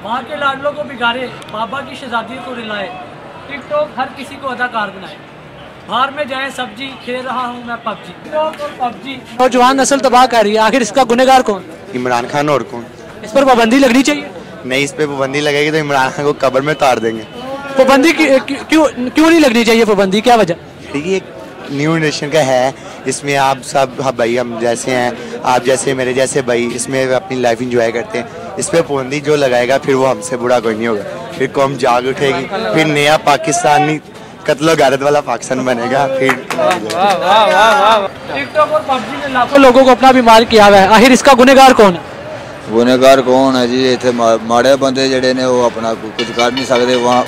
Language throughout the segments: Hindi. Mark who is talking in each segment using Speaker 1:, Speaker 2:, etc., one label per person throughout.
Speaker 1: वहाँ के लाडलों को बिगाड़े, बाबा की शहजादी को रिलाए, टिकटॉक हर किसी को अदाकार बनाए, बाहर में जाए सब्जी, खेल रहा हूँ मैं पबजी। टिकटॉक और पबजी
Speaker 2: नौजवान नस्ल तबाह कर रही है, आखिर इसका गुनहगार कौन?
Speaker 3: इमरान खान और कौन?
Speaker 2: इस पर पाबंदी लगनी चाहिए।
Speaker 3: नहीं, इस पे पाबंदी लगेगी तो इमरान खान को कब्र में उतार देंगे।
Speaker 2: पाबंदी क्यों नहीं लगनी चाहिए पाबंदी, क्या वजह?
Speaker 3: देखिए, न्यू नेशन का है, इसमें आप सब भाई हम जैसे हैं, आप जैसे मेरे जैसे भाई इसमें अपनी लाइफ एंजॉय करते हैं। इस पर पाबंदी जो लगाएगा फिर वो हमसे बुरा कोई नहीं होगा, फिर कौम जाग उठेगी, फिर नया पाकिस्तानी कत्लो गारत वाला पाकिस्तान बनेगा। फिर
Speaker 1: टिकटॉक और पबजी ने
Speaker 2: लाखों लोगों को अपना बीमार किया हुआ है, आखिर इसका गुनहगार कौन है?
Speaker 4: गुनहगार कौन है जी? इतने माड़े बंदे जड़े ने वो अपना कुछ कर नहीं सकते। वहाँ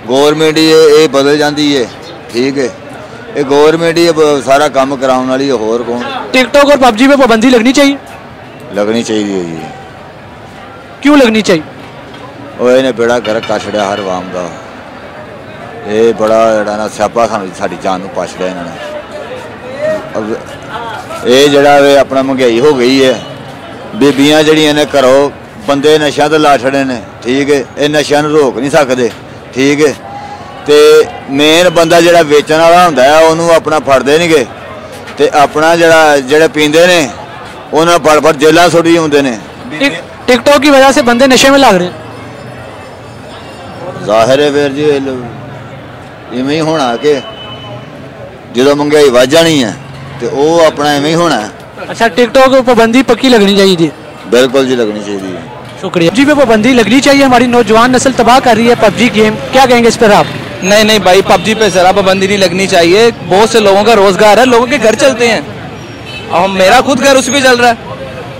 Speaker 4: गौरमेंट ये बदल जाती है, ठीक है, ये गौरमेंट ही सारा काम कराने वाली है, होर कौन?
Speaker 2: टिकटॉक और पबजी पे पाबंदी लगनी चाहिए।
Speaker 4: लगनी चाहिए जी।
Speaker 2: क्यों लगनी चाहिए?
Speaker 4: वो इन्हें बेड़ा घर कर छड़िया हर वाम का, ये बड़ा जड़ा ना स्यापा साड़ी जान पा छड़िया इन्होंने। अब ये जड़ा वे अपना महंगाई हो गई है, बीबियां जड़ियां ने घरों बंदे नशा तो ला छड़े ने, ठीक है, ये नशा रोक नहीं सकते, ठीक है, ते मेन बंदा जड़ा बेचने वाला होंदा है उन्होंने अपना फड़ते नहीं गए, ते अपना जड़ा जड़े पींदे ने उन्होंने फड़ फड़ जेलों सुटी आते ने।
Speaker 2: टिकटॉक की वजह से बंदे नशे में लग रहे हैं।
Speaker 4: जाहिर है फिर जी इवें ही होना कि जो महंगाई बढ़ जानी है तो वो अपना इवें ही होना है।
Speaker 2: अच्छा, टिकटॉक पर पाबंदी पक्की लगनी चाहिए जी।
Speaker 4: बिल्कुल जी, लगनी चाहिए।
Speaker 2: शुक्रिया जी। पे पाबंदी लगनी चाहिए, हमारी नौजवान नस्ल तबाह कर रही है पबजी गेम, क्या कहेंगे इस पर आप?
Speaker 5: नहीं भाई, पबजी पे जरा पाबंदी नहीं लगनी चाहिए। बहुत से लोगों का रोजगार है, लोगों के घर चलते हैं, और मेरा खुद घर उसी पे चल रहा है।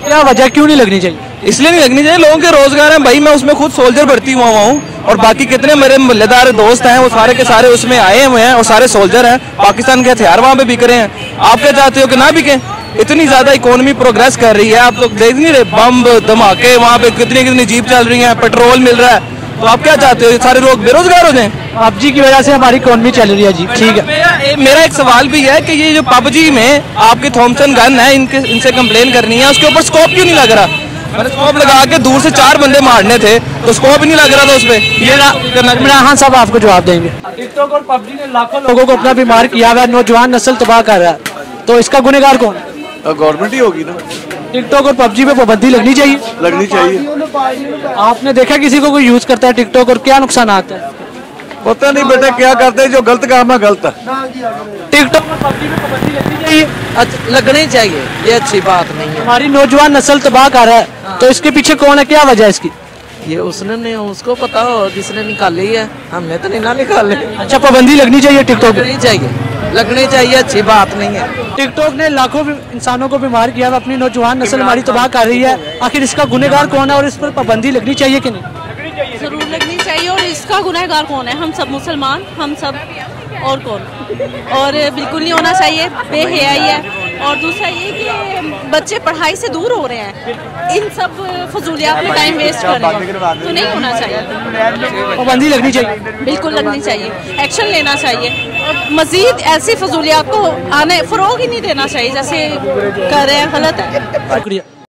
Speaker 2: क्या वजह, क्यों नहीं लगनी चाहिए?
Speaker 5: इसलिए नहीं लगनी चाहिए, लोगों के रोजगार हैं भाई। मैं उसमें खुद सोल्जर भर्ती हुआ हूँ, और बाकी कितने मेरे मल्लेदार दोस्त हैं वो सारे के सारे उसमें आए हुए हैं, और सारे सोल्जर हैं। पाकिस्तान के हथियार वहाँ पे बिक रहे हैं। आप क्या चाहते हो कि ना बिके? इतनी ज्यादा इकोनॉमी प्रोग्रेस कर रही है, आप लोग देख नहीं रहे, बम धमाके वहाँ पे कितनी जीप चल रही है, पेट्रोल मिल रहा है, तो आप क्या चाहते हो सारे लोग बेरोजगार हो जाएं?
Speaker 2: पबजी की वजह से हमारी इकोनॉमी चल रही है जी, ठीक है।
Speaker 5: मेरा एक सवाल भी है कि ये जो पबजी में आपकी थॉमसन गन है, इनसे कंप्लेन करनी है, उसके ऊपर स्कोप क्यों नहीं लग रहा? मैंने स्कोप लगा के दूर से 4 बंदे मारने थे, तो स्कोप नहीं लग रहा था उस पर।
Speaker 2: इमरान खान साहब आपको जवाब देंगे।
Speaker 1: टिकटॉक और पबजी ने लाखों
Speaker 2: लोगों को अपना बीमार किया हुआ है, नौजवान नस्ल तबाह कर रहा है, तो इसका गुनहगार कौन है?
Speaker 6: गवर्नमेंट ही होगी ना।
Speaker 2: टिकटॉक और पबजी पे पाबंदी लगनी चाहिए।
Speaker 6: लगनी चाहिए।
Speaker 2: आपने देखा किसी को कोई यूज करता है टिकटॉक, और क्या नुकसान आता है?
Speaker 6: पता नहीं बेटा क्या करते हैं, जो गलत काम है गलत है।
Speaker 2: टिकटॉक और पबजी पे पाबंदी लगनी चाहिए।
Speaker 7: लगनी चाहिए, ये अच्छी बात नहीं है।
Speaker 2: हमारी नौजवान नस्ल तबाह कर रहा है, तो इसके पीछे कौन है, क्या वजह है इसकी?
Speaker 7: ये उसने नहीं, उसको पता हो जिसने निकाली है, हमने तो नहीं ना निकाले।
Speaker 2: अच्छा, पाबंदी लगनी चाहिए टिकटॉक पे?
Speaker 7: लगनी चाहिए, अच्छी बात नहीं है।
Speaker 2: टिकटॉक ने लाखों इंसानों को बीमार किया, अपनी नौजवान नस्ल हमारी तबाह कर रही है, आखिर इसका गुनहगार कौन है, और इस पर पाबंदी लगनी चाहिए कि नहीं?
Speaker 8: जरूर लगनी चाहिए। और इसका गुनहगार कौन है? हम सब मुसलमान, हम सब, और कौन? और बिल्कुल नहीं होना चाहिए, बेहयाई है। और दूसरा ये कि बच्चे पढ़ाई से दूर हो रहे हैं, इन सब फजूलियात में टाइम वेस्ट कर रहे हैं, तो नहीं होना चाहिए।
Speaker 2: पाबंदी लगनी चाहिए।
Speaker 8: बिल्कुल लगनी चाहिए, एक्शन लेना चाहिए, और मजीद ऐसी फजूलियात को आने फरोग ही नहीं देना चाहिए जैसे कर रहे हैं, गलत है।
Speaker 2: शुक्रिया।